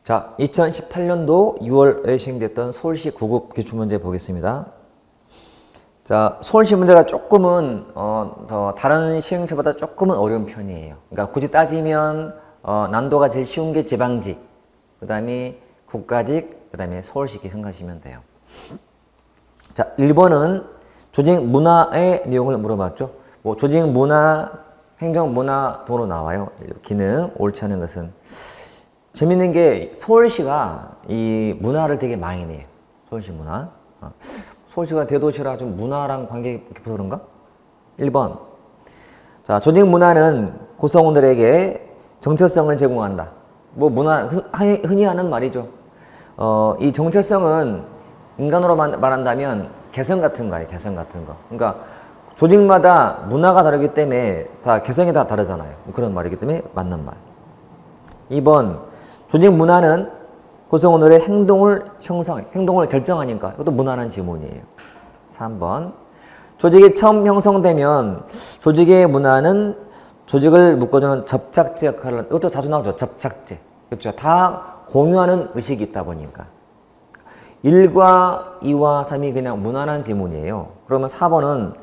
자, 2018년도 6월에 시행됐던 서울시 9급 기출문제 보겠습니다. 자, 서울시 문제가 조금은 더 다른 시행처보다 조금은 어려운 편이에요. 그러니까 굳이 따지면 난도가 제일 쉬운 게 지방직, 그 다음에 국가직, 그 다음에 서울시기 생각하시면 돼요. 자, 1번은 조직 문화의 내용을 물어봤죠. 뭐 조직 문화, 행정 문화 등으로 나와요. 기능, 옳지 않은 것은. 재밌는 게 서울시가 이 문화를 되게 많이 내요. 서울시 문화. 서울시가 대도시라 좀 문화랑 관계 깊어서 그런가? 1번. 자, 조직 문화는 구성원들에게 정체성을 제공한다. 뭐 문화, 흔히 하는 말이죠. 이 정체성은 인간으로 말한다면 개성 같은 거예요. 개성 같은 거. 그러니까 조직마다 문화가 다르기 때문에 다 개성이 다 다르잖아요. 그런 말이기 때문에 맞는 말. 2번. 조직 문화는 구성원들의 행동을 행동을 결정하니까 이것도 문화라는 지문이에요. 3번. 조직이 처음 형성되면 조직의 문화는 조직을 묶어주는 접착제 역할을, 이것도 자주 나오죠. 접착제. 그렇죠. 다 공유하는 의식이 있다 보니까. 1과 2와 3이 그냥 문화라는 지문이에요. 그러면 4번은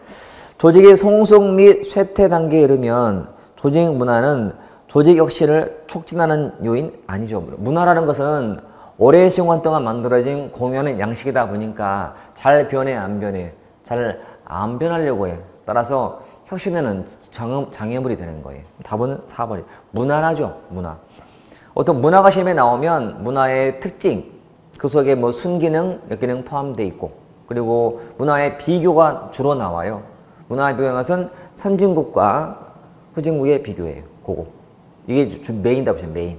조직의 성숙 및 쇠퇴 단계에 이르면 조직 문화는 조직 혁신을 촉진하는 요인 아니죠. 문화라는 것은 오랜 시간 동안 만들어진 공유하는 양식이다 보니까 잘 변해 안 변해? 잘 안 변하려고 해. 따라서 혁신에는 장애물이 되는 거예요. 답은 4번이 문화라죠. 문화. 어떤 문화가 시험에 나오면 문화의 특징, 그 속에 뭐 순기능, 역기능 포함되어 있고, 그리고 문화의 비교가 주로 나와요. 문화의 비교하는 것은 선진국과 후진국의 비교예요. 그거. 이게 메인이다 보세요. 메인.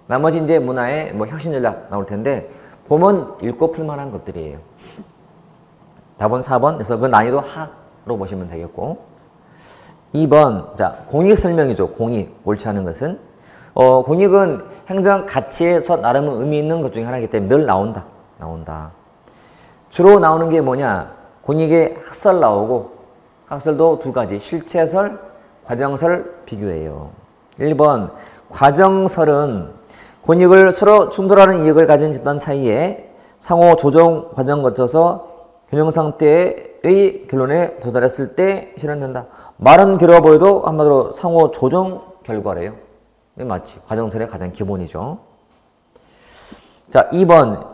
나머지 이제 문화의 뭐 혁신 전략 나올 텐데 보면 읽고 풀만한 것들이에요. 답은 4번. 그래서 그 난이도 하로 보시면 되겠고. 2번. 자, 공익 설명이죠. 공익. 옳지 않은 것은. 공익은 행정 가치에서 나름 의미 있는 것 중에 하나이기 때문에 늘 나온다. 주로 나오는 게 뭐냐? 공익의 학설 나오고, 학설도 두 가지. 실체설, 과정설 비교해요. 1번. 과정설은 공익을 서로 충돌하는 이익을 가진 집단 사이에 상호 조정 과정 거쳐서 균형 상태의 결론에 도달했을 때 실현된다. 말은 길어 보여도 한마디로 상호 조정 결과래요. 맞지? 과정설의 가장 기본이죠. 자, 2번.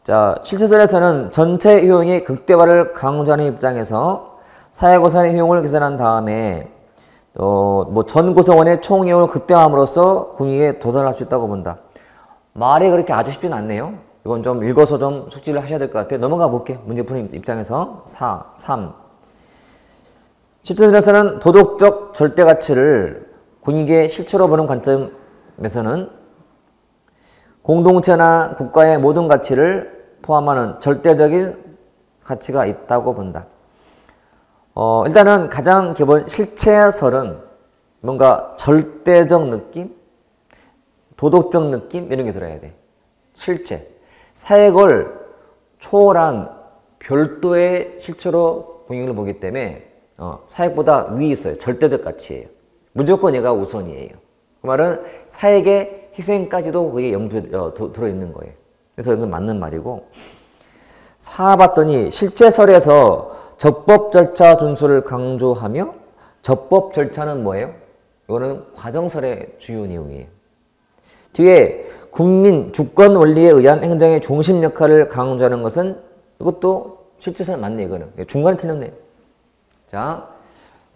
자, 실체설에서는 전체 효용의 극대화를 강조하는 입장에서 사회고산의 효용을 계산한 다음에 뭐 전 구성원의 총 효용을 극대화함으로써 공익에 도달할 수 있다고 본다. 말이 그렇게 아주 쉽진 않네요. 이건 좀 읽어서 좀 숙지를 하셔야 될 것 같아요. 넘어가 볼게. 문제 푸는 입장에서 3. 실체설에서는 도덕적 절대 가치를 공익의 실체로 보는 관점에서는 공동체나 국가의 모든 가치를 포함하는 절대적인 가치가 있다고 본다. 일단은 가장 기본 실체설은 뭔가 절대적 느낌, 도덕적 느낌 이런 게 들어야 돼. 실체. 사역을 초월한 별도의 실체로 공익을 보기 때문에 사역보다 위에 있어요. 절대적 가치예요. 무조건 얘가 우선이에요. 그 말은 사역의 희생까지도 거기에 염두에 들어있는 거예요. 그래서 이건 맞는 말이고. 4 봤더니 실체설에서 적법 절차 준수를 강조하며 적법 절차는 뭐예요? 이거는 과정설의 주요 내용이에요. 뒤에 국민 주권 원리에 의한 행정의 중심 역할을 강조하는 것은 이것도 실체설 맞네. 이거는 중간에 틀렸네. 자,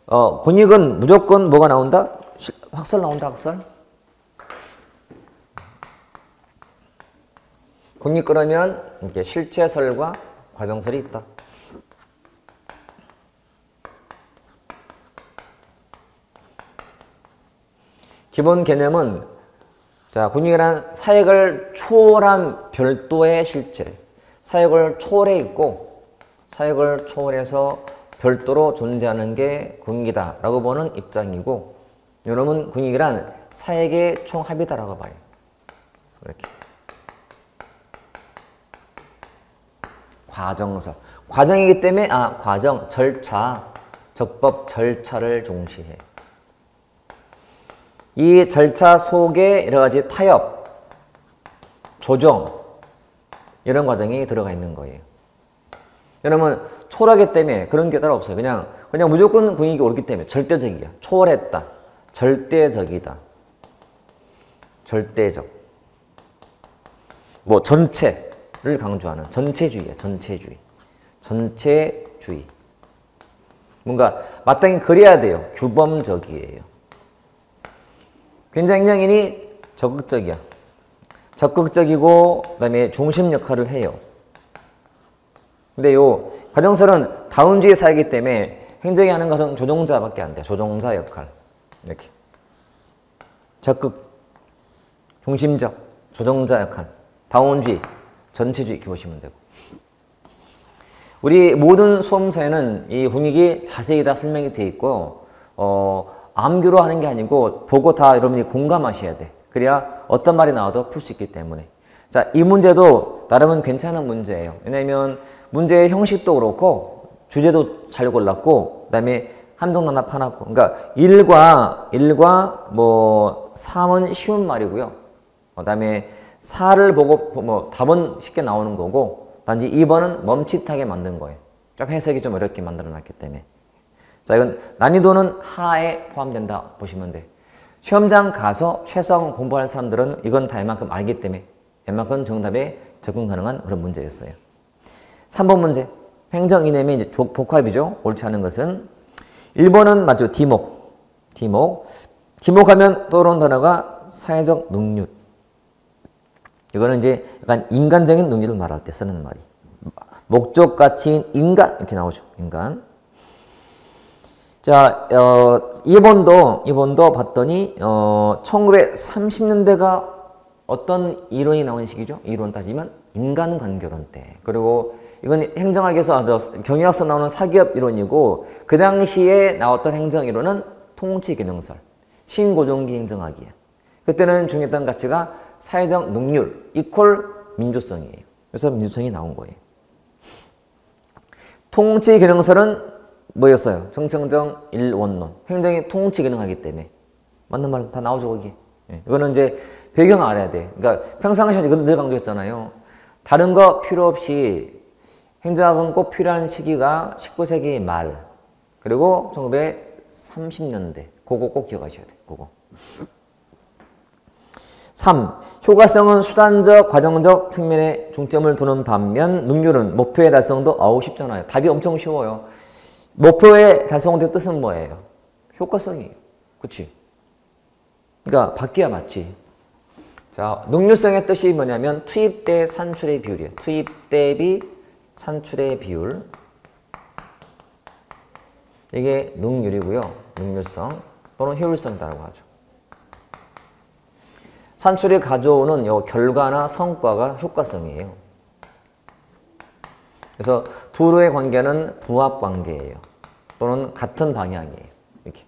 공익은 무조건 뭐가 나온다? 학설 나온다. 학설. 공익 그러면 이렇게 실체설과 과정설이 있다. 기본 개념은 자, 공익이란 사역을 초월한 별도의 실체. 사역을 초월해 있고 사역을 초월해서 별도로 존재하는 게 공익이다 라고 보는 입장이고, 여러분 공익이란 사역의 총합이다라고 봐요. 이렇게. 과정설. 과정이기 때문에 과정, 절차, 적법 절차를 중시해. 이 절차 속에 여러 가지 타협, 조정 이런 과정이 들어가 있는 거예요. 여러분 초월하기 때문에 그런 게 따로 없어요. 그냥 무조건 분위기 옳기 때문에 절대적이야. 초월했다. 절대적이다. 절대적. 뭐 전체를 강조하는 전체주의야. 전체주의. 전체주의. 뭔가 마땅히 그래야 돼요. 규범적이에요. 굉장히 적극적이야. 적극적이고 그다음에 중심 역할을 해요. 근데 요 가정설은 다운주의 사회이기 때문에 행정이 하는 것은 조종자밖에 안 돼요. 조종자 역할. 이렇게. 적극, 중심적, 조종자 역할. 다운주의, 전체주의 이렇게 보시면 되고. 우리 모든 수험서에는 이 분위기 자세히 다 설명이 되어 있고 암기로 하는 게 아니고 보고 다 여러분이 공감하셔야 돼. 그래야 어떤 말이 나와도 풀 수 있기 때문에. 자, 이 문제도 나름은 괜찮은 문제예요. 왜냐면 문제의 형식도 그렇고 주제도 잘 골랐고 그다음에 함정단합 파놨고. 그러니까 1과 뭐 3은 쉬운 말이고요. 그다음에 4를 보고 뭐 답은 쉽게 나오는 거고 단지 2번은 멈칫하게 만든 거예요. 좀 해석이 좀 어렵게 만들어 놨기 때문에. 자, 이건 난이도는 하에 포함된다 보시면 돼. 시험장 가서 최소한 공부할 사람들은 이건 다 이만큼 알기 때문에 웬만큼 정답에 접근 가능한 그런 문제였어요. 3번 문제. 행정 이념의 이제 복합이죠. 옳지 않은 것은. 1번은 맞죠. 디목. 디목하면 떠오르는 단어가 사회적 능률. 이거는 이제 약간 인간적인 능력을 말할 때 쓰는 말이. 목적 가치인 인간 이렇게 나오죠. 인간. 자, 2번도 봤더니 1930년대가 어떤 이론이 나온 시기죠? 이론 따지면 인간관계론 때. 그리고 이건 행정학에서 경영학에서 나오는 사기업 이론이고 그 당시에 나왔던 행정이론은 통치기능설, 신고정기 행정학이에요. 그때는 중요했던 가치가 사회적 능률 이퀄 민주성이에요. 그래서 민주성이 나온 거예요. 통치기능설은 뭐였어요? 정청정 일원론. 행정이 통치기능하기 때문에. 맞는 말 다 나오죠, 거기. 이거는 이제 배경을 알아야 돼. 그러니까 평상시에 늘 강조했잖아요. 다른 거 필요 없이 행정학은 꼭 필요한 시기가 19세기 말 그리고 1930년대. 그거 꼭 기억하셔야 돼. 그거. 3. 효과성은 수단적, 과정적 측면에 중점을 두는 반면 능률은 목표의 달성도 쉽잖아요. 답이 엄청 쉬워요. 목표의 달성의 뜻은 뭐예요? 효과성이에요. 그치? 그러니까 바뀌어야 맞지. 자, 능률성의 뜻이 뭐냐면 투입 대 산출의 비율이에요. 투입 대비 산출의 비율. 이게 능률이고요. 능률성 또는 효율성이라고 하죠. 산출이 가져오는 요 결과나 성과가 효과성이에요. 그래서 둘의 관계는 부합 관계예요. 또는 같은 방향이에요. 이렇게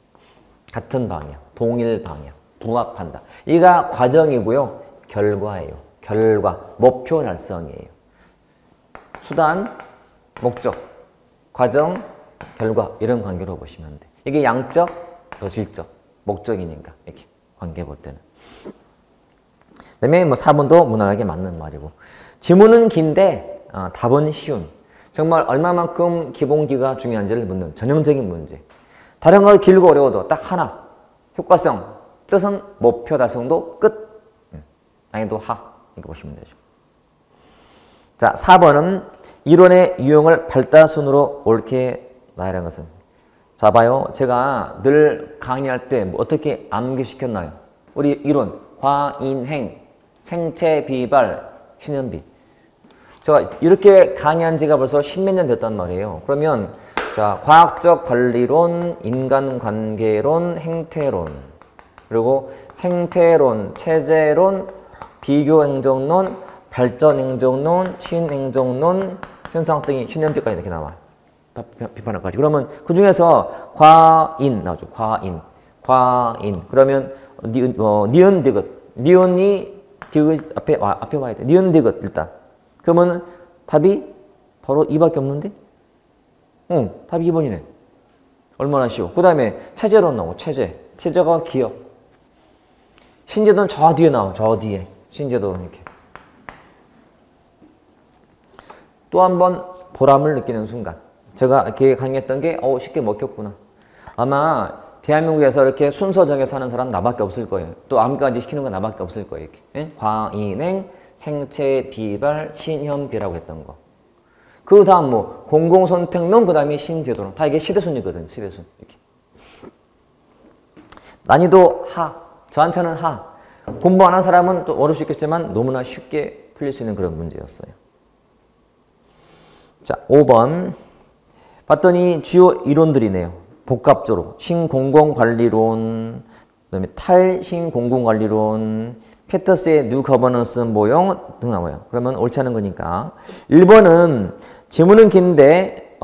같은 방향, 동일 방향, 부합한다. 이가 과정이고요. 결과예요. 결과, 목표 달성이에요. 수단, 목적, 과정, 결과 이런 관계로 보시면 돼. 이게 양적, 더 질적, 목적이니까 이렇게 관계 볼 때는. 그다음에 뭐 4번도 무난하게 맞는 말이고. 지문은 긴데 답은 쉬운. 정말 얼마만큼 기본기가 중요한지를 묻는 전형적인 문제. 다른 거 길고 어려워도 딱 하나. 효과성, 뜻은 목표 달성도 끝. 난이도 하. 이렇게 보시면 되죠. 자, 4번은 이론의 유형을 발달순으로 옳게 나열한 것은. 자, 봐요. 제가 늘 강의할 때 어떻게 암기시켰나요? 우리 이론, 과인행, 생체, 비발, 신현비. 제가 이렇게 강의한 지가 벌써 십몇 년 됐단 말이에요. 그러면 자, 과학적 관리론, 인간관계론, 행태론, 그리고 생태론, 체제론, 비교행정론, 발전행정론, 친행정론, 현상 등이 신현비까지 이렇게 나와. 비판할까지. 그러면 그 중에서 과인 나오죠. 과인. 그러면 니은 디귿. 니은이 디귿 앞에 와야 돼. 니은 디귿 일단. 그러면 답이 바로 2밖에 없는데? 답이 2번이네. 얼마나 쉬워. 그 다음에 체제론 나오고 체제가 기억. 신제도는 저 뒤에 나와. 저 뒤에. 신제도는 이렇게. 또 한 번 보람을 느끼는 순간. 제가 이렇게 강의했던 게 쉽게 먹혔구나. 아마 대한민국에서 이렇게 순서 정해서 하는 사람 나밖에 없을 거예요. 또 암까지 시키는 건 나밖에 없을 거예요. 이렇게. 예? 과인행, 생체, 비발, 신현비라고 했던 거. 그 다음 뭐 공공선택론, 그 다음에 신제도론. 다 이게 시대순이거든. 시대순. 이렇게. 난이도 하. 저한테는 하. 공부 안 한 사람은 또 어려울 수 있겠지만 너무나 쉽게 풀릴 수 있는 그런 문제였어요. 자, 5번. 봤더니 주요 이론들이네요. 복합적으로. 신공공관리론, 그다음에 탈신공공관리론, 피터스의 뉴 거버넌스 모형 등 나와요. 그러면 옳지 않은 거니까. 1번은 지문은 긴데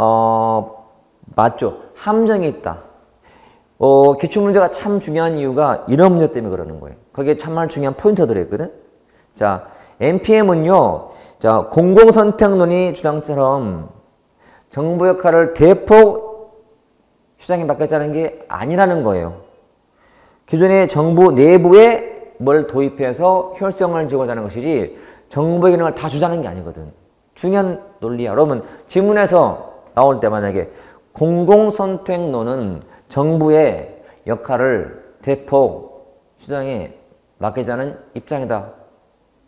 맞죠. 함정이 있다. 기출문제가 참 중요한 이유가 이런 문제 때문에 그러는 거예요. 거기에 정말 중요한 포인트가 들어있거든. 자, NPM은요. 자, 공공선택론이 주장처럼 정부 역할을 대폭 시장에 맡겼자는 게 아니라는 거예요. 기존의 정부 내부에 뭘 도입해서 효율성을 지고자는 것이지 정부의 기능을 다 주자는 게 아니거든. 중요한 논리야. 여러분 지문에서 나올 때 만약에 공공선택론은 정부의 역할을 대폭 시장에 맡기자는 입장이다.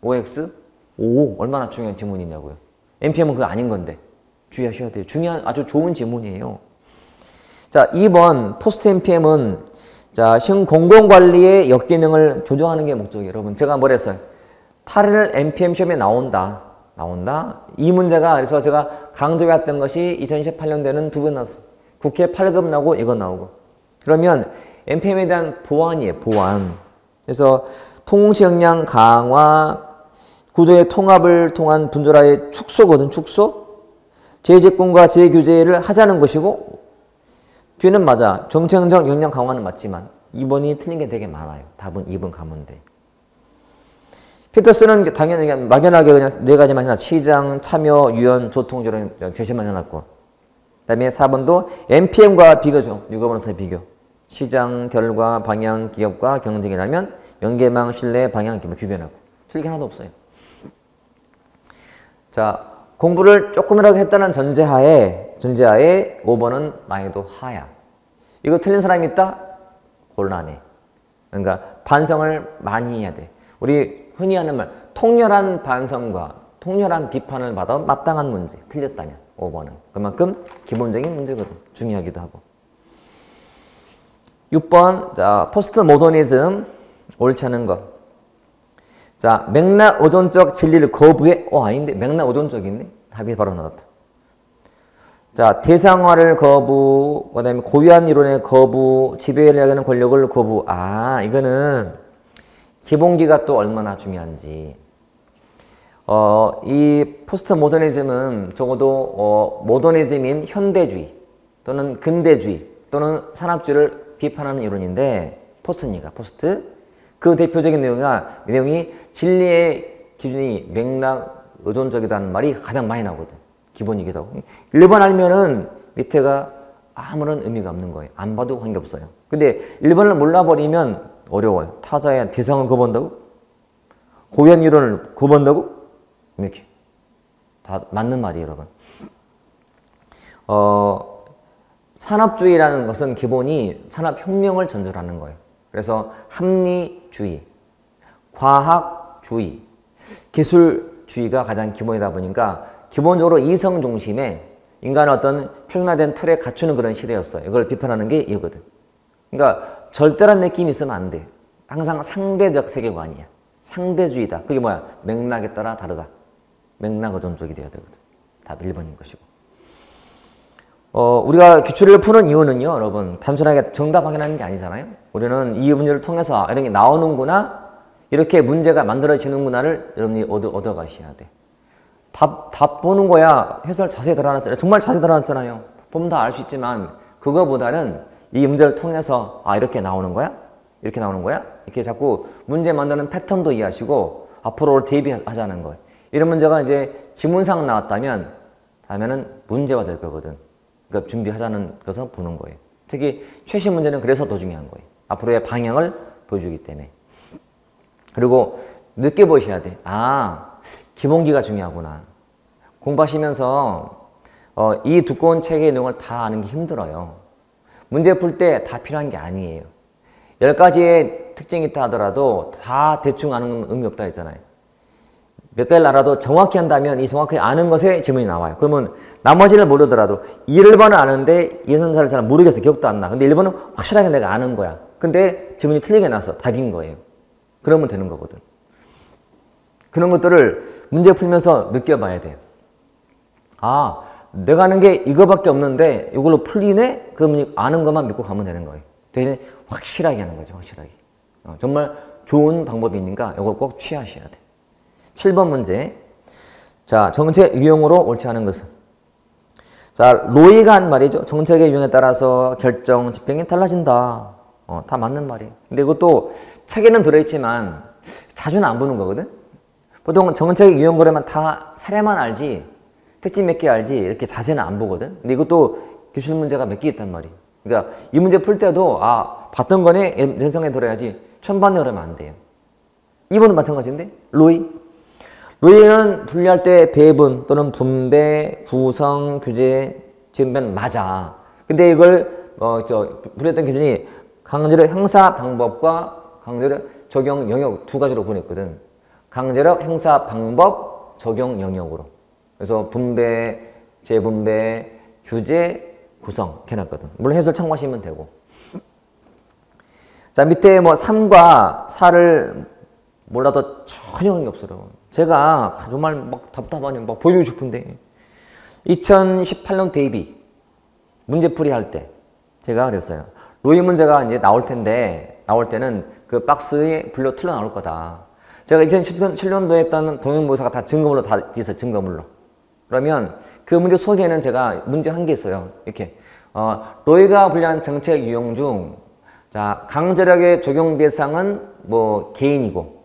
OX? 오, 얼마나 중요한 지문이냐고요. NPM은 그거 아닌 건데 주의하셔야 돼요. 중요한 아주 좋은 지문이에요. 자, 2번 포스트 NPM은 자, 신공공관리의 역기능을 조정하는 게 목적이에요. 여러분 제가 뭘 했어요? 탈을 NPM 시험에 나온다. 이 문제가 그래서 제가 강조해왔던 것이 2018년도에는 두 번 나왔어. 국회 8급 나오고 이거 나오고. 그러면 NPM에 대한 보완이에요. 보완. 그래서 통치 역량 강화, 구조의 통합을 통한 분절화의 축소거든. 축소. 재집권과 재규제를 하자는 것이고 뒤는 맞아. 정책적 역량 강화는 맞지만 2번이 틀린 게 되게 많아요. 답은 2번 가면 돼. 피터스는 당연히 그냥 막연하게 그냥 네 가지만 해놨. 시장, 참여, 유연, 조통 이런 제시만 해놨고. 그 다음에 4번도 NPM과 비교죠. 뉴거버넌스의 비교. 시장, 결과, 방향, 기업과 경쟁이라면 연계망, 신뢰, 방향, 기업 비교해놨고. 틀린 게 하나도 없어요. 자, 공부를 조금이라도 했다는 전제하에 5번은 난이도 하야. 이거 틀린 사람이 있다? 곤란해. 그러니까 반성을 많이 해야 돼. 우리 흔히 하는 말, 통렬한 반성과 통렬한 비판을 받아 마땅한 문제, 틀렸다면 5번은. 그만큼 기본적인 문제거든. 중요하기도 하고. 6번, 자, 포스트 모더니즘, 옳지 않은 것. 자, 맥락 의존적 진리를 거부해? 아닌데, 맥락 의존적 있네? 답이 바로 나왔다. 자, 대상화를 거부, 그 다음에 고유한 이론의 거부, 지배를 하는 권력을 거부. 이거는 기본기가 또 얼마나 중요한지. 이 포스트 모더니즘은 적어도 모더니즘인 현대주의 또는 근대주의 또는 산업주의를 비판하는 이론인데 포스트니까 포스트. 그 대표적인 내용이 진리의 기준이 맥락 의존적이라는 말이 가장 많이 나오거든. 기본이기도 하고. 1번 알면은 밑에가 아무런 의미가 없는 거예요. 안 봐도 관계없어요. 근데 1번을 몰라버리면 어려워요. 타자의 대상을 거부한다고? 고유한 이론을 거부한다고? 이렇게. 다 맞는 말이에요, 여러분. 산업주의라는 것은 기본이 산업혁명을 전제하는 거예요. 그래서 합리주의, 과학주의, 기술주의가 가장 기본이다 보니까 기본적으로 이성 중심의 인간의 어떤 표준화된 틀에 갖추는 그런 시대였어요. 이걸 비판하는 게 이거거든. 그러니까 절대란 느낌이 있으면 안 돼. 항상 상대적 세계관이야. 상대주의다. 그게 뭐야? 맥락에 따라 다르다. 맥락 의존적이 돼야 되거든. 답 1번인 것이고. 우리가 기출을 푸는 이유는요, 여러분, 단순하게 정답 확인하는 게 아니잖아요. 우리는 이 문제를 통해서 이런 게 나오는구나, 이렇게 문제가 만들어지는구나를 여러분이 얻어가셔야 돼. 답 보는 거야. 해설 자세히 달아놨잖아요. 정말 자세히 달아놨잖아요. 보면 다 알 수 있지만 그거보다는 이 문제를 통해서 이렇게 나오는 거야? 이렇게 나오는 거야? 이렇게 자꾸 문제 만드는 패턴도 이해하시고 앞으로 대비하자는 거예요. 이런 문제가 이제 지문상 나왔다면 다음에는 문제가 될 거거든. 그러니까 준비하자는 것을 보는 거예요. 특히 최신 문제는 그래서 더 중요한 거예요. 앞으로의 방향을 보여주기 때문에. 그리고 느껴보셔야 돼. 기본기가 중요하구나. 공부하시면서 이 두꺼운 책의 내용을 다 아는 게 힘들어요. 문제 풀 때 다 필요한 게 아니에요. 10가지의 특징이 있다 하더라도 다 대충 아는 건 의미 없다 했잖아요. 몇 가지를 알아도 정확히 한다면 이 정확히 아는 것에 지문이 나와요. 그러면 나머지를 모르더라도 1번은 아는데 이 선사를 잘 모르겠어. 기억도 안 나. 근데 1번은 확실하게 내가 아는 거야. 근데 지문이 틀리게 나서 답인 거예요. 그러면 되는 거거든. 그런 것들을 문제 풀면서 느껴봐야 돼요. 아, 내가 아는 게 이거밖에 없는데 이걸로 풀리네? 그러면 아는 것만 믿고 가면 되는 거예요. 대신에 확실하게 하는 거죠. 확실하게. 정말 좋은 방법이니까 이걸 꼭 취하셔야 돼요. 7번 문제. 자, 정책 유형으로 옳지 않은 것은? 자, 로이가 한 말이죠. 정책의 유형에 따라서 결정, 집행이 달라진다. 다 맞는 말이에요. 근데 이것도 책에는 들어있지만 자주는 안 보는 거거든. 보통 정책의 유형 그러면 다 사례만 알지 특징 몇 개 알지 이렇게 자세는 안 보거든. 근데 이것도 기출 문제가 몇 개 있단 말이에요. 그러니까 이 문제 풀 때도 봤던 거네 연상에 들어야지 처음 봤네 그러면 안 돼요. 2번도 마찬가지인데 로이는 분리할 때 배분 또는 분배, 구성, 규제, 지음변 맞아. 근데 이걸 분리했던 기준이 강제력 형사 방법과 강제력 적용 영역 두 가지로 구분했거든. 강제력 형사 방법 적용 영역으로. 그래서 분배, 재분배, 규제, 구성 이렇게 해놨거든. 물론 해설 참고하시면 되고. 자, 밑에 3과 4를 몰라도 전혀 관계 없어요. 제가 정말 막 답답하니 막 보여주고 싶은데 2018년 대비 문제풀이 할 때 제가 그랬어요. 로이 문제가 이제 나올 때는 그 박스에 불려 틀려 나올 거다. 제가 2017년도에 했던 동영모사가 다 증거물로 다 있어요. 증거물로. 그러면 그 문제 속에는 제가 문제 한 개 있어요. 이렇게 로이가 분류한 정책 유형 중 자, 강제력의 적용 대상은 개인이고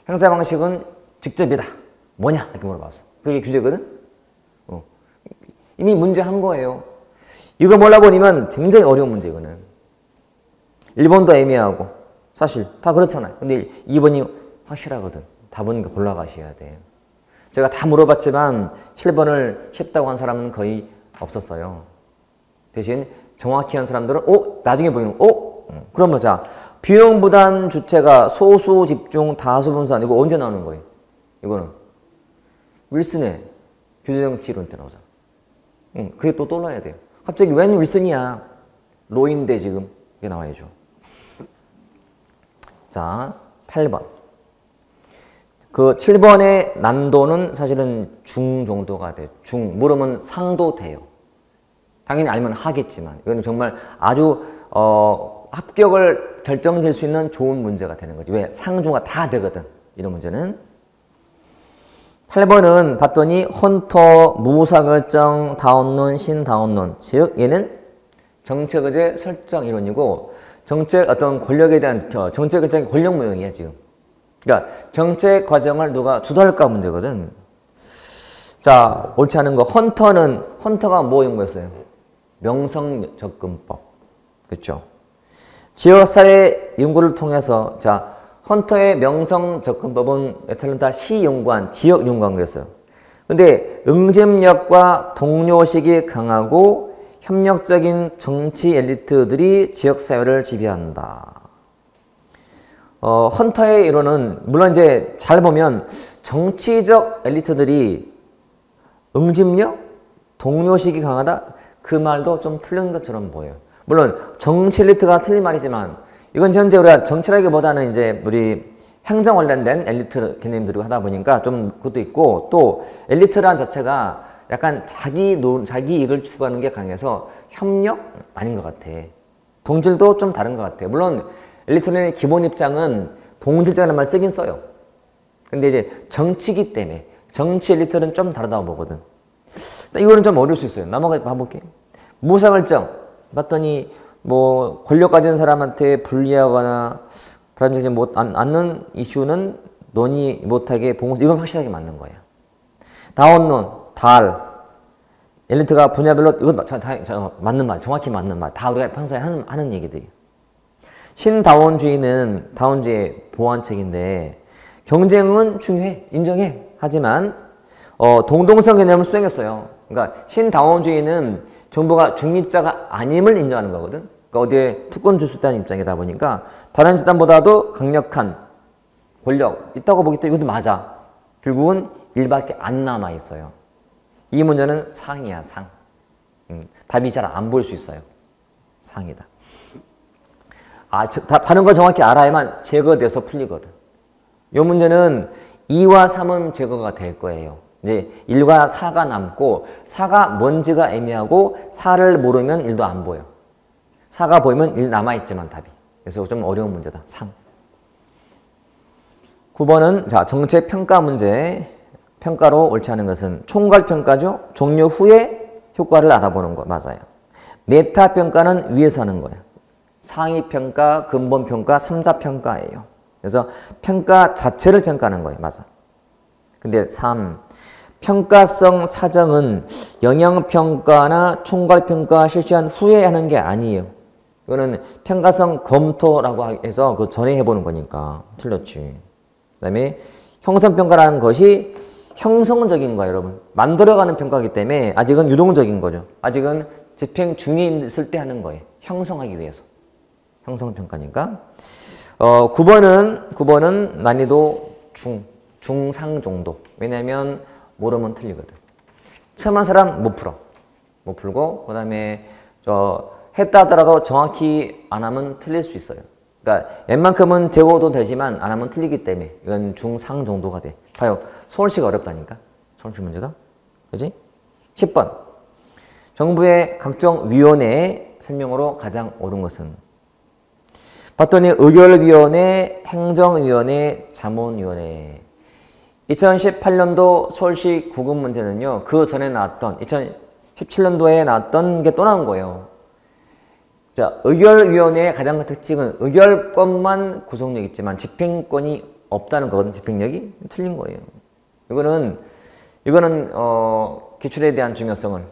형사 방식은 직접이다. 뭐냐? 이렇게 물어봤어. 그게 규제거든? 이미 문제 한 거예요. 이거 몰라보니면 굉장히 어려운 문제, 이거는. 1번도 애매하고. 사실, 다 그렇잖아요. 근데 2번이 확실하거든. 답은 골라가셔야 돼요. 제가 다 물어봤지만 7번을 쉽다고 한 사람은 거의 없었어요. 대신 정확히 한 사람들은, 나중에 보이는, 그러면 자, 비용 부담 주체가 소수 집중 다수 분산 이거 언제 나오는 거예요? 이거는 윌슨의 규제정치 이론 때 나오잖아. 그게 또 떠올라야 돼요. 갑자기 웬 윌슨이야? 로인데 지금 이게 나와야죠. 자, 8번. 그 7번의 난도는 사실은 중 정도가 돼요. 중 물으면 상도 돼요. 당연히 알면 하겠지만 이거는 정말 아주 합격을 결정질 수 있는 좋은 문제가 되는 거지. 왜? 상중하 다 되거든. 이런 문제는. 8번은 봤더니 헌터, 무사결정, 다운론, 신다운론. 즉 얘는 정책 의제 설정 이론이고 정책 어떤 권력에 대한 정책 결정의 권력 모형이야 지금. 그러니까 정책 과정을 누가 주도할까 문제거든. 자, 옳지 않은 거. 헌터가 뭐 연구했어요? 명성접근법. 그렇죠? 지역사회 연구를 통해서 자 헌터의 명성접근법은 애틀랜타 시 연구한 지역 연구한거였어요. 근데 응집력과 동료식이 강하고 협력적인 정치 엘리트들이 지역사회를 지배한다. 헌터의 이론은 물론 이제 잘 보면 정치적 엘리트들이 응집력, 동료식이 강하다 그 말도 좀 틀린 것처럼 보여요. 물론 정치 엘리트가 틀린 말이지만 이건 현재 우리가 정치라기보다는 이제 우리 행정 관련된 엘리트 개념들이 하다 보니까 좀 그것도 있고 또 엘리트란 자체가 약간 자기 이익을 추구하는 게 강해서 협력 아닌 것 같아. 동질도 좀 다른 것 같아. 물론 엘리트의 기본 입장은 동질적이라는 말 쓰긴 써요. 근데 이제 정치기 때문에 정치 엘리트는 좀 다르다고 보거든. 이거는 좀 어려울 수 있어요. 넘어가 봐볼게. 무사결정 봤더니 권력 가진 사람한테 불리하거나 불안정하지 않는 이슈는 논의 못하게 봉쇄. 이건 확실하게 맞는 거야. 다원론, 엘리트가 분야별로 이건 맞는 말, 정확히 맞는 말. 다 우리가 평소에 하는 얘기들이. 신다원주의는 다원주의의 보완책인데 경쟁은 중요해, 인정해. 하지만 동등성 개념을 수행했어요. 그러니까 신다원주의는 정부가 중립자가 아님을 인정하는 거거든. 그러니까 어디에 특권 줄 수 있다는 입장이다 보니까 다른 집단보다도 강력한 권력 있다고 보기 때문에 이것도 맞아. 결국은 1밖에 안 남아 있어요. 이 문제는 상이야, 상. 답이 잘 안 보일 수 있어요. 상이다. 다른 거 정확히 알아야만 제거돼서 풀리거든. 이 문제는 2와 3은 제거가 될 거예요. 이제 1과 4가 남고 4가 뭔지가 애매하고 4를 모르면 1도 안 보여. 4가 보이면 1 남아있지만 답이. 그래서 좀 어려운 문제다. 상. 9번은 자 정책 평가 문제. 평가로 옳지 않은 것은 총괄평가죠. 종료 후에 효과를 알아보는 거 맞아요. 메타평가는 위에서 하는 거예요. 상위평가, 근본평가, 3자평가예요. 그래서 평가 자체를 평가하는 거예요. 맞아. 근데 3. 평가성 사정은 영향평가나 총괄평가 실시한 후에 하는 게 아니에요. 이거는 평가성 검토라고 해서 그 전에 해보는 거니까 틀렸지. 그 다음에 형성평가라는 것이 형성적인 거예요, 여러분. 만들어가는 평가이기 때문에 아직은 유동적인 거죠. 아직은 집행 중에 있을 때 하는 거예요. 형성하기 위해서. 형성평가니까. 9번은 난이도 중상 정도. 왜냐면 모르면 틀리거든. 처음 한 사람 못 풀어. 못 풀고, 그 다음에 했다 하더라도 정확히 안 하면 틀릴 수 있어요. 그러니까 웬만큼은 제거도 되지만 안 하면 틀리기 때문에 이건 중상 정도가 돼. 봐요. 서울시가 어렵다니까. 서울시 문제가. 그지? 10번. 정부의 각종 위원회 설명으로 가장 옳은 것은? 봤더니 의결위원회, 행정위원회, 자문위원회. 2018년도 서울시 구급 문제는요. 그 전에 나왔던 2017년도에 나왔던 게 또 나온 거예요. 자, 의결위원회의 가장 큰 특징은 의결권만 구속력 있지만 집행권이 없다는 거거든. 집행력이 틀린 거예요. 이거는 기출에 대한 중요성을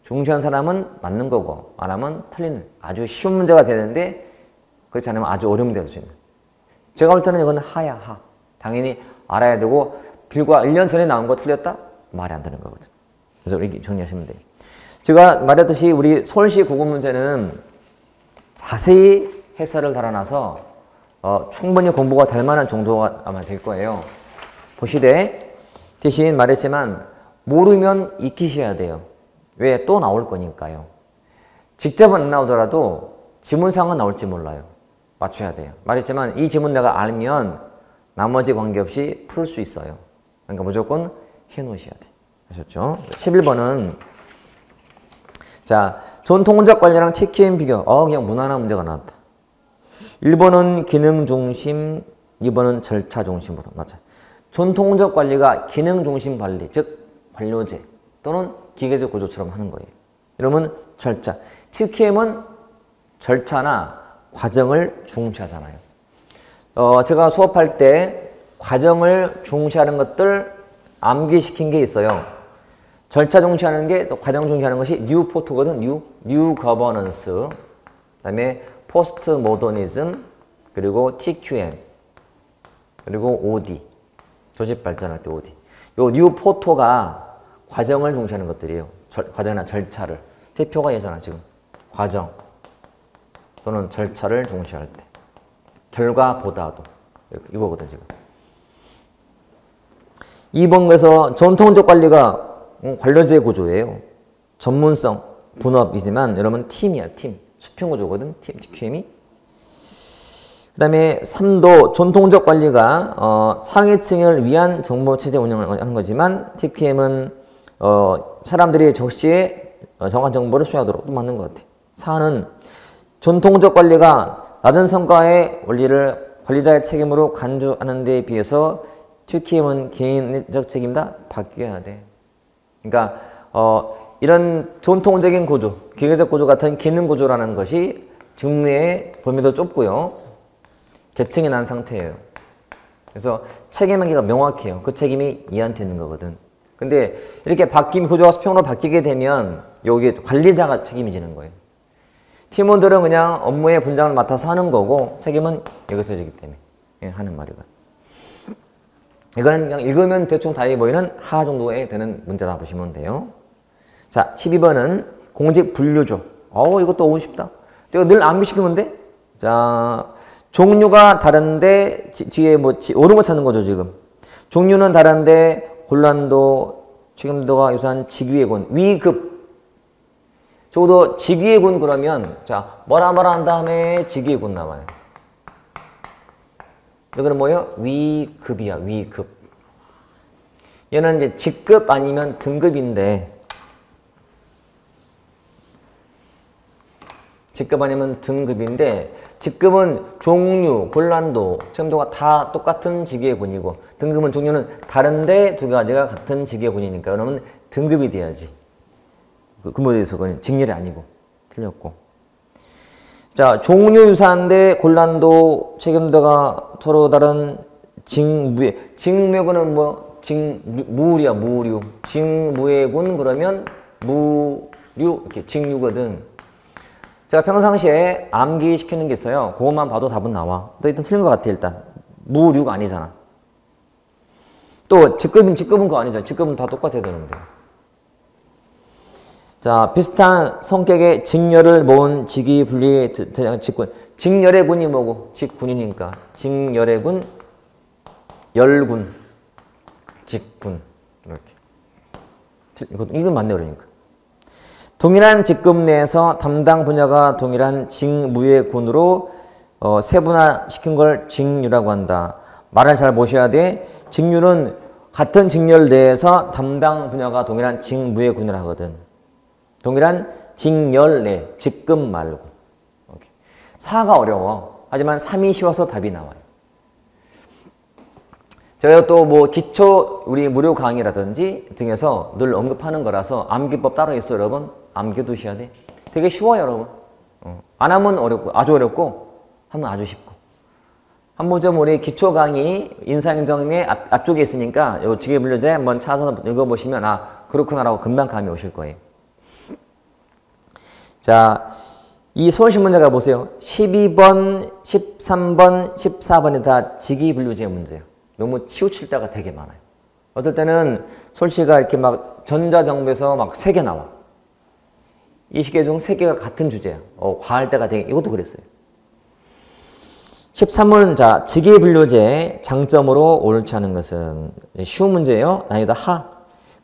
중시한 사람은 맞는 거고 안 하면 틀리는 아주 쉬운 문제가 되는데 그렇지 않으면 아주 어려운 문제가 될 수 있는. 제가 볼 때는 이건 하야 하. 당연히 알아야 되고 불과 1년 전에 나온 거 틀렸다? 말이 안 되는 거거든. 그래서 이렇게 정리하시면 돼요. 제가 말했듯이 우리 서울시 구급 문제는 자세히 해설을 달아놔서 충분히 공부가 될 만한 정도가 아마 될 거예요. 보시되 대신 말했지만 모르면 익히셔야 돼요. 왜? 또 나올 거니까요. 직접은 안 나오더라도 지문상은 나올지 몰라요. 맞춰야 돼요. 말했지만 이 지문 내가 알면 나머지 관계없이 풀 수 있어요. 그러니까 무조건 해놓으셔야 돼요. 아셨죠? 11번은 자, 전통적 관리랑 TQM 비교. 그냥 무난한 문제가 나왔다. 1번은 기능 중심, 2번은 절차 중심으로. 맞아. 전통적 관리가 기능 중심 관리, 즉 관료제 또는 기계적 구조처럼 하는 거예요. 이러면 절차. TQM은 절차나 과정을 중시하잖아요. 제가 수업할 때 과정을 중시하는 것들 암기시킨 게 있어요. 절차 중시하는 게 또 과정 중시하는 것이 뉴 포토거든. 뉴 거버넌스. 그다음에 포스트 모더니즘 그리고 TQM 그리고 OD. 조직 발전할 때 OD. 요 뉴 포토가 과정을 중시하는 것들이에요. 과정이나 절차를. 대표가 예잖아 지금. 과정 또는 절차를 중시할 때. 결과보다도. 이거거든 지금. 2번에서 전통적 관리가 관료제 구조예요. 전문성, 분업이지만 여러분 팀이야, 팀. 수평 구조거든, TQM이. 그 다음에 3도 전통적 관리가 상위층을 위한 정보체제 운영을 하는 거지만 TQM은 사람들이 적시에 정확한 정보를 수행하도록 또 맞는 것 같아요. 4는 전통적 관리가 낮은 성과의 원리를 관리자의 책임으로 간주하는 데에 비해서 TQM은 개인적 책임다 바뀌어야 돼. 그러니까 이런 전통적인 구조, 기계적 구조 같은 기능 구조라는 것이 직무의 범위도 좁고요. 계층이 난 상태예요. 그래서 책임관계가 명확해요. 그 책임이 얘한테 있는 거거든. 근데 이렇게 구조가 수평으로 바뀌게 되면 여기 관리자가 책임이 지는 거예요. 팀원들은 그냥 업무의 분장을 맡아서 하는 거고 책임은 여기서 지기 때문에 하는 말이거든. 이거는 그냥 읽으면 대충 답이 보이는 하 정도에 되는 문제다 보시면 돼요. 자, 12번은 공직 분류죠. 이것도 너무 쉽다. 내가 늘 암기 시키는데? 자, 종류가 다른데 뒤에 뭐 옳은 거 찾는 거죠, 지금. 종류는 다른데 곤란도, 책임도가 유사한 직위의 위급. 적어도 직위의 그러면 자, 뭐라 한 다음에 직위의 나와요. 이거는 뭐예요? 위급이야, 위급. 얘는 이제 직급 아니면 등급인데, 직급 아니면 등급인데, 직급은 종류, 곤란도, 책임도가 다 똑같은 직위의 군이고, 등급은 종류는 다른데 두 가지가 같은 직위의 군이니까, 그러면 등급이 돼야지. 그 모델에서 그건 직렬이 아니고, 틀렸고. 자, 종류 유사한데 곤란도, 책임도가 서로 다른 직무의, 직무의군은 뭐? 무류야, 무류. 직무의군 그러면 무류, 이렇게 직류거든. 제가 평상시에 암기시키는 게 있어요. 그것만 봐도 답은 나와. 또 일단 틀린 것 같아, 일단. 무류가 아니잖아. 또 직급은 그거 아니잖아. 직급은 다 똑같아야 되는데. 자, 비슷한 성격의 직렬을 모은 직위 분리 직군. 직렬의 군이 뭐고? 직군이니까. 직렬의 군, 열군, 직군. 이렇게. 이건 맞네, 그러니까. 동일한 직급 내에서 담당 분야가 동일한 직무의 군으로 세분화시킨 걸 직류라고 한다. 말을 잘 보셔야 돼. 직류는 같은 직렬 내에서 담당 분야가 동일한 직무의 군을 하거든. 동일한 직렬 내, 직급 말고. 오케이. 4가 어려워. 하지만 3이 쉬워서 답이 나와요. 제가 또 뭐 기초 우리 무료 강의라든지 등에서 늘 언급하는 거라서 암기법 따로 있어 여러분. 암기 두셔야 돼. 되게 쉬워요 여러분. 안 하면 어렵고 아주 어렵고 하면 아주 쉽고. 한번 좀 우리 기초 강의 인사행정의 앞쪽에 있으니까 요 직위분류제 한번 찾아서 읽어보시면 그렇구나라고 금방 감이 오실 거예요. 자, 이 서울시 문제가 보세요. 12번, 13번, 14번이 다 직위분류제 문제예요. 너무 치우칠 때가 되게 많아요. 어떨 때는 서울시가 이렇게 막 전자정보에서 막 3개 나와. 20개 중 3개가 같은 주제야. 과할 때가 되게, 이것도 그랬어요. 13번, 자, 직위분류제 장점으로 옳지 않은 것은 쉬운 문제예요. 난이도 하.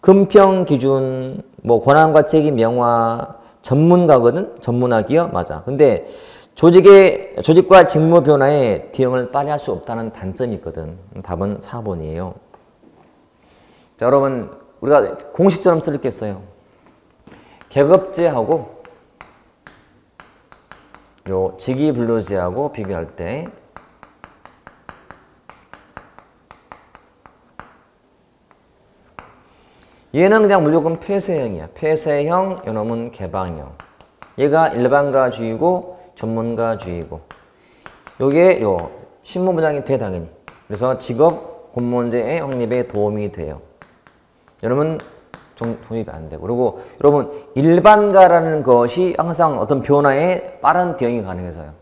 금평 기준, 뭐 권한과 책임 명화, 전문가거든? 전문화 기업? 맞아. 근데 조직과 직무 변화에 대응을 빨리 할 수 없다는 단점이 있거든. 답은 4번이에요. 자, 여러분, 우리가 공식처럼 쓸 게 있어요. 계급제하고 요 직위분류제하고 비교할 때 얘는 그냥 무조건 폐쇄형이야. 폐쇄형, 요놈은 개방형. 얘가 일반가주의고 전문가주의고. 요게 요 신무부장이 돼 당연히. 그래서 직업 공무원제의 확립에 도움이 돼요. 여러분 독립이 안 되고. 그리고 여러분 일반가라는 것이 항상 어떤 변화에 빠른 대응이 가능해서요.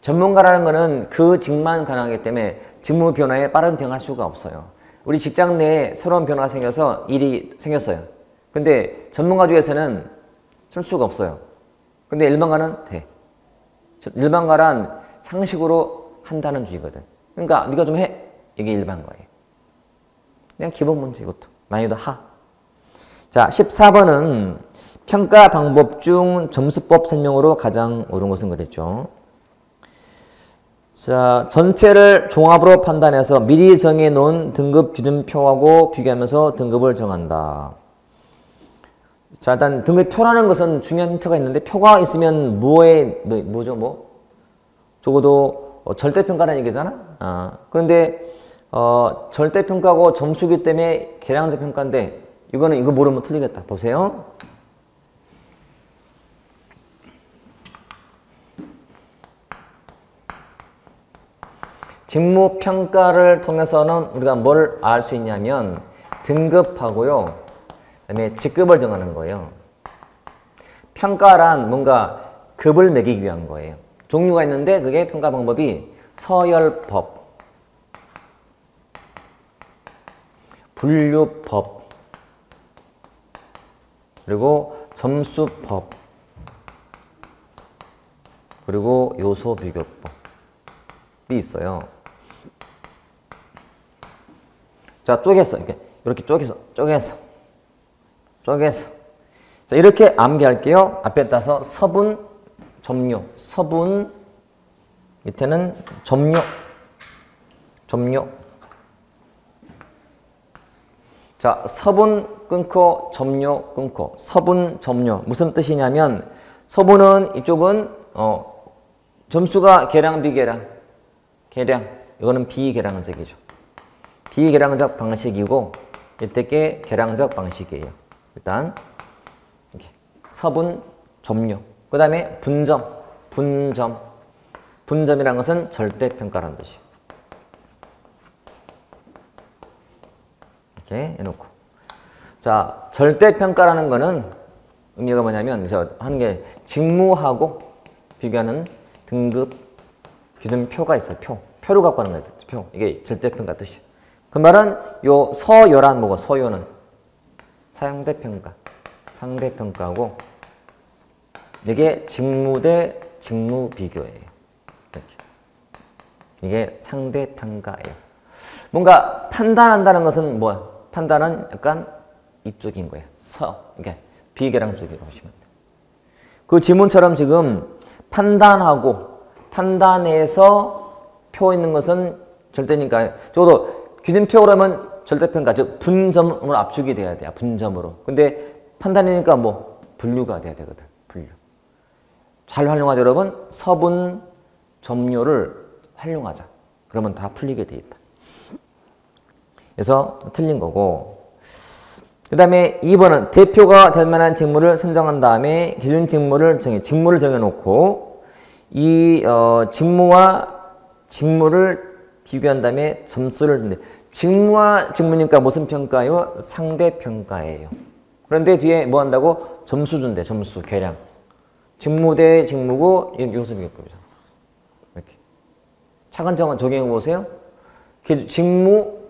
전문가라는 거는 그 직만 가능하기 때문에 직무 변화에 빠른 대응할 수가 없어요. 우리 직장 내에 새로운 변화가 생겨서 일이 생겼어요. 근데 전문가 중에서는 쓸 수가 없어요. 근데 일반가는 돼. 일반가란 상식으로 한다는 주의거든. 그러니까 네가 좀 해. 이게 일반가예요. 그냥 기본 문제 이것도. 난이도 하. 자, 14번은 평가 방법 중 점수법 설명으로 가장 옳은 것은 그랬죠. 자, 전체를 종합으로 판단해서 미리 정해놓은 등급 기준표하고 비교하면서 등급을 정한다. 자, 일단 등급표라는 것은 중요한 힌트가 있는데 표가 있으면 뭐죠? 적어도 절대평가라는 얘기잖아. 그런데 절대평가고 점수기 때문에 계량적 평가인데 이거 모르면 틀리겠다. 보세요. 직무평가를 통해서는 우리가 뭘 알 수 있냐면 등급하고요. 그다음에 직급을 정하는 거예요. 평가란 뭔가 급을 매기기 위한 거예요. 종류가 있는데 그게 평가 방법이 서열법, 분류법, 그리고 점수법, 그리고 요소비교법이 있어요. 자, 쪼개서 이렇게 쪼개서. 자, 이렇게 암기할게요. 앞에 따서 서분, 점료, 서분, 밑에는 점료. 자, 서분 끊고 점료 끊고. 서분, 점료. 무슨 뜻이냐면 서분은 이쪽은 점수가 계량, 비계량. 계량. 이거는 비계량적이죠. 비계량적 방식이고 이때 게 계량적 방식이에요. 일단 이렇게 서분, 점료. 그 다음에 분점. 분점이라는 것은 절대평가라는 뜻이에요. 이렇게 해놓고. 자, 절대평가라는 거는 의미가 뭐냐면, 하는 게 직무하고 비교하는 등급, 기준표가 있어요. 표를 갖고 하는 거예요. 표. 이게 절대평가 뜻이에요. 그 말은 요 서요란 뭐고, 서요는 상대평가. 상대평가고, 이게 직무 대 직무 비교예요. 이렇게. 이게 상대평가예요. 뭔가 판단한다는 것은 뭐야? 판단은 약간 이쪽인 거예요. 이게 비계량 쪽이라고 보시면 돼요. 그 지문처럼 지금 판단하고 판단해서 표 있는 것은 절대니까 적어도 기준표 그러면 절대평가, 즉 분점으로 압축이 돼야 돼요. 분점으로. 근데 판단이니까 뭐 분류가 돼야 되거든. 분류. 잘 활용하자 여러분. 서분, 점료를 활용하자. 그러면 다 풀리게 돼 있다. 그래서 틀린 거고. 그 다음에 2번은 대표가 될 만한 직무를 선정한 다음에 기준 직무를 정해놓고 이 직무와 직무를 비교한 다음에 점수를 준대. 직무와 직무니까 무슨 평가요? 상대평가예요. 그런데 뒤에 뭐 한다고? 점수 준대. 점수, 계량. 직무 대 직무고 요소비교법이잖아. 이렇게. 차근차근 적용해 보세요.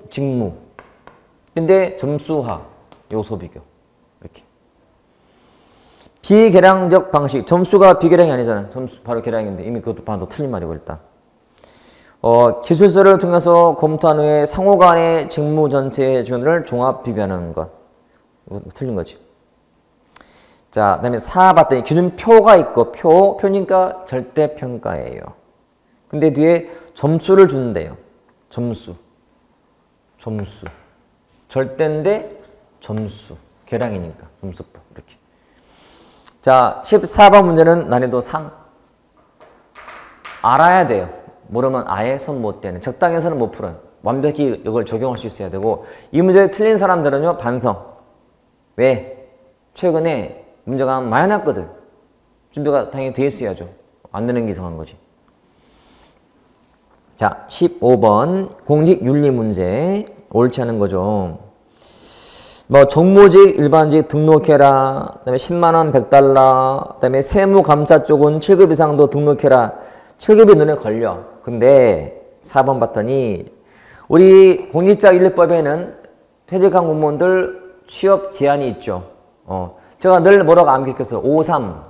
직무. 근데 점수화, 요소비교. 이렇게. 비계량적 방식. 점수가 비계량이 아니잖아요. 점수 바로 계량인데 이미 그것도 바로 틀린 말이고 일단. 기술서를 통해서 검토한 후에 상호 간의 직무 전체의 지원을 종합 비교하는 것. 이거 틀린 거지. 자, 그 다음에 4 봤더니 기준표가 있고 표니까 절대평가예요. 근데 뒤에 점수를 주는데요. 점수. 절대인데 점수. 계량이니까 점수법. 이렇게. 자, 14번 문제는 난이도 상. 알아야 돼요. 모르면 아예 손 못 대는. 적당해서는 못 풀어요. 완벽히 이걸 적용할 수 있어야 되고 이 문제 틀린 사람들은요. 반성. 왜? 최근에 문제가 많이 났거든. 준비가 당연히 돼 있어야죠. 안 되는 게 이상한 거지. 자, 15번 공직윤리 문제. 옳지 않은 거죠. 뭐 정모직, 일반직 등록해라. 그다음에 10만 원, 100달러. 그다음에 세무감사 쪽은 7급 이상도 등록해라. 7급이 눈에 걸려. 근데 4번 봤더니 우리 공직자윤리법에는 퇴직한 공무원들 취업 제한이 있죠. 제가 늘 뭐라고 암기했어요. 53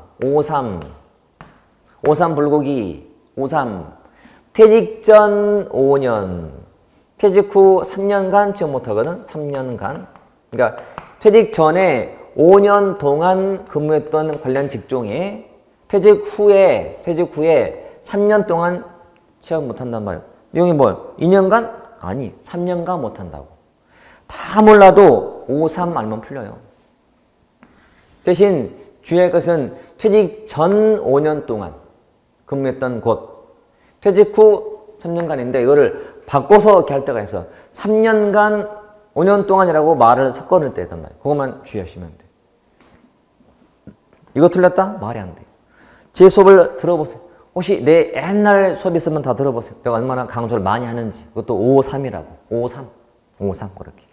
불고기 53. 퇴직 전 5년, 퇴직 후 3년간 취업 못하거든. 3년간. 그러니까 퇴직 전에 5년 동안 근무했던 관련 직종에 퇴직 후에 3년 동안 취업 못한단 말이에요. 내용이 뭐예요? 2년간? 아니, 3년간 못한다고. 다 몰라도 53 알면 풀려요. 대신 주의할 것은 퇴직 전 5년 동안 근무했던 곳, 퇴직 후 3년간인데 이거를 바꿔서 이렇게 할 때가 있어. 3년간 5년 동안이라고 말을 섞어낼 때 있단 말이에요. 그것만 주의하시면 돼요. 이거 틀렸다? 말이 안 돼요. 제 수업을 들어보세요. 혹시 내 옛날 수업 있으면 다 들어보세요. 내가 얼마나 강조를 많이 하는지. 그것도 53이라고. 53 그렇게.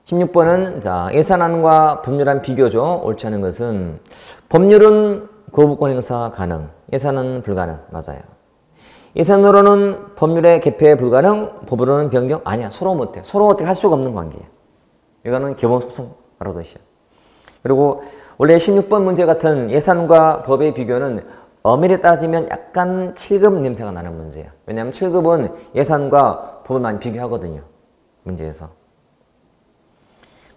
16번은 자, 예산안과 법률안 비교죠. 옳지 않은 것은 법률은 거부권 행사 가능, 예산은 불가능. 맞아요. 예산으로는 법률의 개폐 불가능, 법으로는 변경 아니야. 서로 못해. 서로 어떻게 할 수가 없는 관계야. 이거는 기본 속성 바로 것이야. 그리고 원래 16번 문제 같은 예산과 법의 비교는 엄밀히 따지면 약간 7급 냄새가 나는 문제야. 왜냐하면 7급은 예산과 법을 많이 비교하거든요. 문제에서.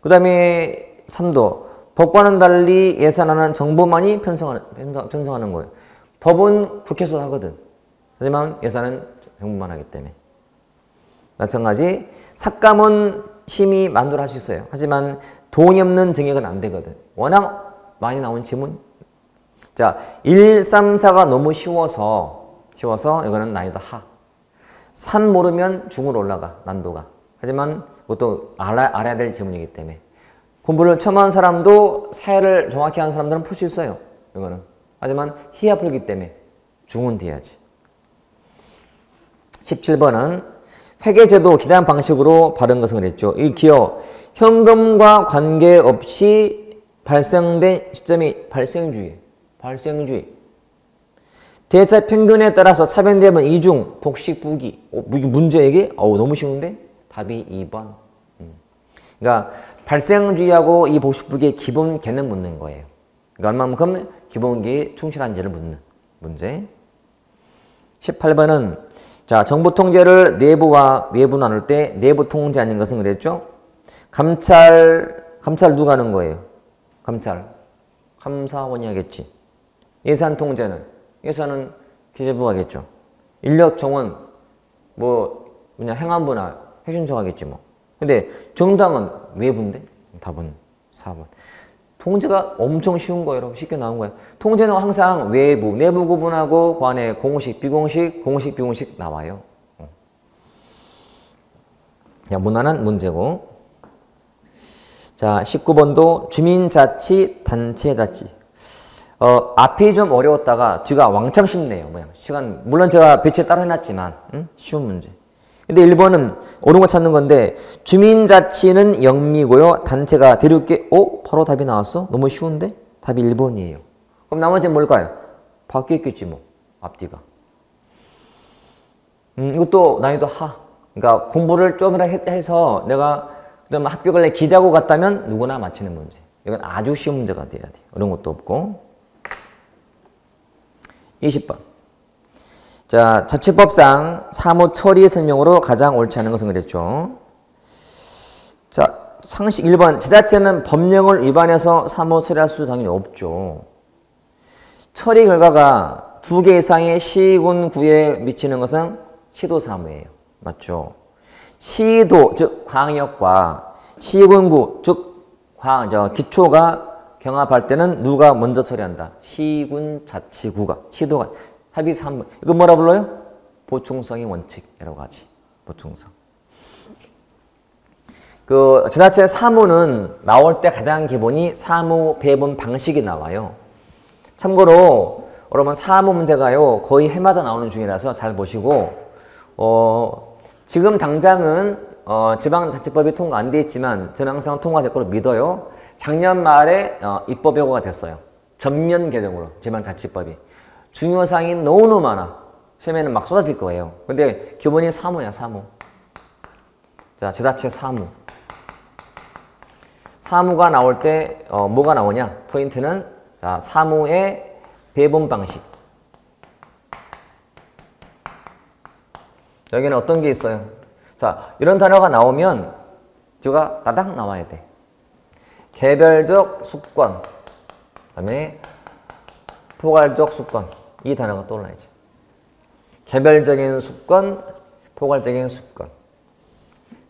그 다음에 3도. 법과는 달리 예산안은 정부만이 편성하는 거예요. 법은 국회에서 하거든. 하지만 예산은 정부만 하기 때문에. 마찬가지 삭감은 심의 만도를 할 수 있어요. 하지만 돈이 없는 증액은 안 되거든. 워낙 많이 나온 지문. 자, 1, 3, 4가 너무 쉬워서 이거는 난이도 하. 3 모르면 중으로 올라가, 난도가. 하지만 그것도 알아야 될 지문이기 때문에. 공부를 처음 한 사람도 사회를 정확히 하는 사람들은 풀 수 있어요. 이거는. 하지만 희야 풀기 때문에 중은 돼야지. 17번은 회계제도 기대한 방식으로 바른 것은 그랬죠. 이 기업, 현금과 관계없이 발생된 시점이 발생주의. 대차 평균에 따라서 차변되면 이중, 복식, 부기. 문제에게 너무 쉬운데? 답이 2번. 그러니까 발생주의하고 이 복식, 부기의 기본 개는 묻는 거예요. 그러니까 얼마만큼 기본기에 충실한지를 묻는 문제. 18번은 자, 정부 통제를 내부와 외부 나눌 때 내부 통제 아닌 것은 그랬죠? 감찰 누가 하는 거예요? 감사원이 하겠지. 예산 통제는 예산은 기재부가 하겠죠. 인력 정원 그냥 행안부나 혁신처가 하겠지 뭐. 근데 정당은 외부인데? 답은 4번. 통제가 엄청 쉬운 거예요. 여러분. 쉽게 나온 거예요. 통제는 항상 외부, 내부 구분하고 그 안에 공식, 비공식 나와요. 자, 무난한 문제고. 자, 19번도 주민자치, 단체자치. 앞이 좀 어려웠다가 뒤가 왕창 쉽네요. 시간, 물론 제가 배치 따로 해놨지만, 쉬운 문제. 근데 1번은 옳은 거 찾는 건데, 주민자치는 영미고요. 단체가 대륙계, 바로 답이 나왔어? 너무 쉬운데? 답이 1번이에요. 그럼 나머지는 뭘까요? 바뀌었겠지, 뭐. 앞뒤가. 이것도 난이도 하. 그러니까 공부를 좀이라도 해서 내가 그다음 합격을 기대하고 갔다면 누구나 맞히는 문제. 이건 아주 쉬운 문제가 돼야 돼. 이런 것도 없고. 20번. 자, 자치법상 사무 처리 설명으로 가장 옳지 않은 것은 그랬죠. 자, 상식 1번. 지자체는 법령을 위반해서 사무 처리할 수 당연히 없죠. 처리 결과가 2개 이상의 시군구에 미치는 것은 시도사무예요. 맞죠? 시도, 즉 광역과 시군구, 즉 기초가 경합할 때는 누가 먼저 처리한다? 시군자치구가, 시도가. 합의 3번. 이거 뭐라 불러요? 보충성의 원칙이라고 하지. 보충성. 그 지자체 사무는 나올 때 가장 기본이 사무 배분 방식이 나와요. 참고로 여러분 사무 문제가요 거의 해마다 나오는 중이라서 잘 보시고 지금 당장은 지방자치법이 통과 안 돼 있지만 저는 항상 통과될 거로 믿어요. 작년 말에 입법 예고가 됐어요. 전면 개정으로 지방자치법이. 중요사항이 너무 많아. 시험에는 막 쏟아질 거예요. 근데 기본이 사무야, 사무. 자, 지자체 사무. 사무가 나올 때 뭐가 나오냐? 포인트는 자, 사무의 배분 방식. 여기는 어떤 게 있어요? 자, 이런 단어가 나오면 제가 따닥 나와야 돼. 개별적 수권, 그 다음에 포괄적 수권. 이 단어가 떠올라야죠. 개별적인 수권, 포괄적인 수권.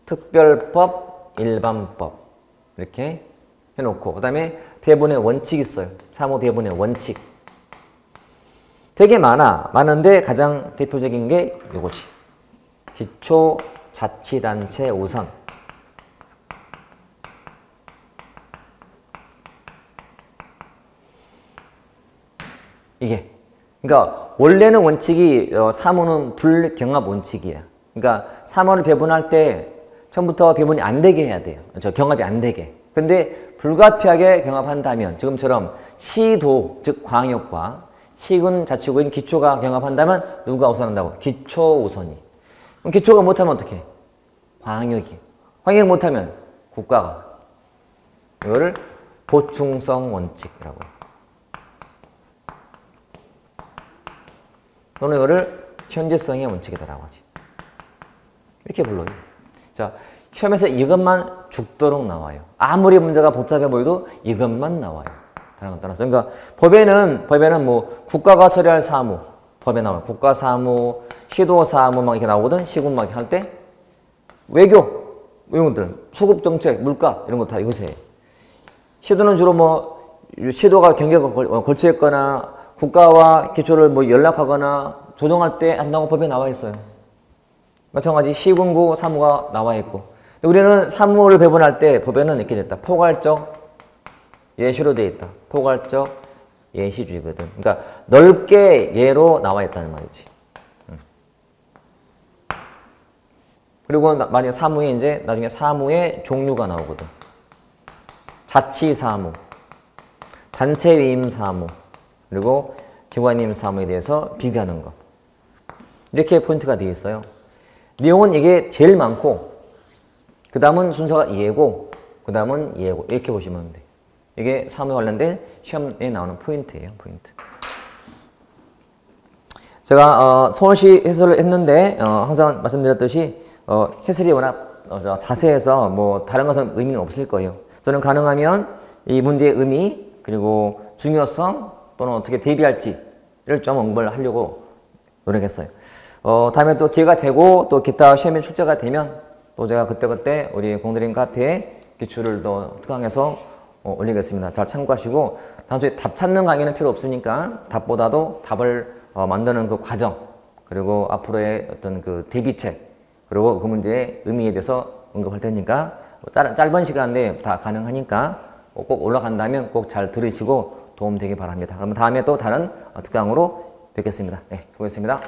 특별법, 일반법. 이렇게 해놓고 그 다음에 배분의 원칙이 있어요. 사무 배분의 원칙. 되게 많은데 가장 대표적인 게 이거지. 기초자치단체 우선. 이게 그러니까 원래는 원칙이 사무는 불경합 원칙이야. 그러니까 사무를 배분할 때 처음부터 배분이 안 되게 해야 돼요. 경합이 안 되게. 근데 불가피하게 경합한다면 지금처럼 시도 즉 광역과 시군 자치구인 기초가 경합한다면 누가 우선한다고? 기초 우선이. 그럼 기초가 못하면 어떻게? 광역이. 광역이 못하면 국가가. 이거를 보충성 원칙이라고. 또는 이거를 현재성의 원칙이다라고 하지. 이렇게 불러요. 자, 시험에서 이것만 죽도록 나와요. 아무리 문제가 복잡해 보여도 이것만 나와요. 다른 것 따라서. 그러니까 법에는 뭐 국가가 처리할 사무, 법에 나와요. 국가 사무, 시도 사무 막 이렇게 나오거든. 시군 막 할 때. 외교, 이런 것들, 수급 정책, 물가 이런 거 다 이것에 해. 시도는 주로 뭐 시도가 경계가 걸쳐 있거나 국가와 기초를 뭐 연락하거나 조정할 때 한다고 법에 나와 있어요. 마찬가지 시군구 사무가 나와 있고. 우리는 사무를 배분할 때 법에는 이렇게 됐다. 포괄적 예시로 되어 있다. 포괄적 예시주의거든. 그러니까 넓게 예로 나와 있다는 말이지. 그리고 만약에 사무에 이제 나중에 사무의 종류가 나오거든. 자치사무, 단체위임 사무, 그리고 기관임 사무에 대해서 비교하는 것. 이렇게 포인트가 되어 있어요. 내용은 이게 제일 많고, 그 다음은 순서가 이해고, 그 다음은 이해고. 이렇게 보시면 돼. 이게 사무에 관련된 시험에 나오는 포인트예요. 포인트. 제가 서울시 해설을 했는데 항상 말씀드렸듯이 해설이 워낙 자세해서 뭐 다른 것은 의미는 없을 거예요. 저는 가능하면 이 문제의 의미 그리고 중요성 또는 어떻게 대비할지를 좀 언급을 하려고 노력했어요. 다음에 또 기회가 되고 또 기타 시험에 출제가 되면 또 제가 그때그때 우리 공드림 카페에 기출을 더 특강해서 올리겠습니다. 잘 참고하시고 다음 주에 답 찾는 강의는 필요 없으니까 답보다도 답을 만드는 그 과정 그리고 앞으로의 어떤 그 대비책 그리고 그 문제의 의미에 대해서 언급할 테니까 짧은 시간 내에 다 가능하니까 꼭 올라간다면 꼭 잘 들으시고 도움 되길 바랍니다. 그러면 다음에 또 다른 특강으로 뵙겠습니다. 네, 수고했습니다.